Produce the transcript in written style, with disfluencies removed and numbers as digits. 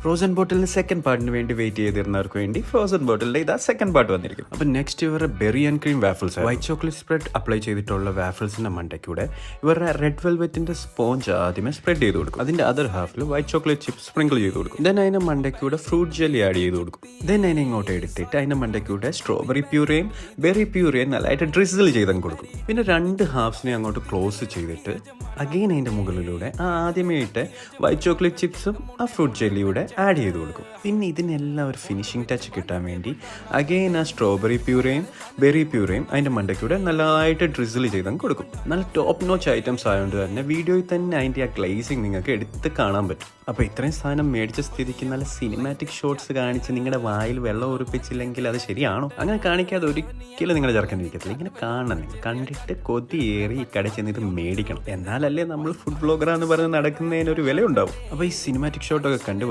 Frozen ബോട്ടിലിന് second പാർട്ടിന് വേണ്ടി wait ചെയ്തിരുന്നവർക്ക് വേണ്ടി frozen ബോട്ടിലിന്റെ ഇതാ സെക്കൻഡ് പാർട്ട് വന്നിരിക്കും. അപ്പൊ നെക്സ്റ്റ് ഇവരുടെ berry and cream waffles, white chocolate spread apply ചെയ്തിട്ടുള്ള വാഫിൾസിന്റെ മണ്ടയ്ക്കൂടെ ഇവരുടെ റെഡ് വെൽവെറ്റിന്റെ സ്പോഞ്ച് ആദ്യമേ സ്പ്രെഡ് ചെയ്ത് കൊടുക്കും. അതിന്റെ അതർ ഹാഫിൽ വൈറ്റ് ചോക്ലേറ്റ് ചിപ്സ് സ്പ്രിങ്കിൾ ചെയ്ത് കൊടുക്കും. ദെൻ അതിന്റെ മണ്ടയ്ക്കൂടെ ഫ്രൂട്ട് ജെല്ലി ആഡ് ചെയ്ത് കൊടുക്കും. ദെൻ അതിനെ ഇങ്ങോട്ട് എടുത്തിട്ട് അതിന്റെ മണ്ടയ്ക്കൂടെ സ്ട്രോബെറി പ്യൂരയും ബെറി പ്യൂരയും നല്ലതായിട്ട് ഡ്രിസിൽ ചെയ്തങ്ങ് കൊടുക്കും. പിന്നെ രണ്ട് ഹാഫ്സിനെ അങ്ങോട്ട് ക്ലോസ് ചെയ്തിട്ട് അഗെയിൻ അതിന്റെ മുകളിലൂടെ ആദ്യമേ ഇട്ട് വൈറ്റ് ചോക്ലേറ്റ് ചിപ്സും ആ ഫ്രൂട്ട് ജെല്ലിയുടെ ആഡ് ചെയ്ത് കൊടുക്കും. പിന്നെ ഇതിനെല്ലാം ഒരു ഫിനിഷിംഗ് ടച്ച് കിട്ടാൻ വേണ്ടി അഗെയിൻ ആ സ്ട്രോബെറി പ്യൂരയും ബെറി പ്യൂരയും അതിന്റെ മണ്ടയ്ക്കൂടെ നല്ലതായിട്ട് ഡ്രിസിൽ ചെയ്തങ്ങ് കൊടുക്കും. നല്ല ടോപ്പ് നോച്ച് ഐറ്റംസ് ആയതുകൊണ്ട് തന്നെ വീഡിയോയിൽ തന്നെ അതിന്റെ ആ ഗ്ലേസിങ് നിങ്ങൾക്ക് എടുത്ത് കാണാൻ പറ്റും. അപ്പോൾ ഇത്രയും സാധനം മേടിച്ച സ്ഥിതിക്ക് നല്ല സിനിമാറ്റിക് ഷോട്ട്സ് കാണിച്ച് നിങ്ങളുടെ വായിൽ വെള്ളം ഉറപ്പിച്ചില്ലെങ്കിൽ അത് ശരിയാണോ? അങ്ങനെ കാണിക്കാതെ ഒരിക്കലും നിങ്ങളുടെ ചെറുക്കനിരിക്കത്തില്ല. ഇങ്ങനെ കാണണം, നിങ്ങൾ കണ്ടിട്ട് കൊതിയേറി ഈ കട ചെന്ന് ഇത് മേടിക്കണം. എന്നാലല്ലേ നമ്മൾ ഫുഡ് ബ്ലോഗറാന്ന് പറഞ്ഞ് നടക്കുന്നതിന് ഒരു വില ഉണ്ടാവും. അപ്പോൾ ഈ സിനിമാറ്റിക് ഷോട്ടൊക്കെ കണ്ട്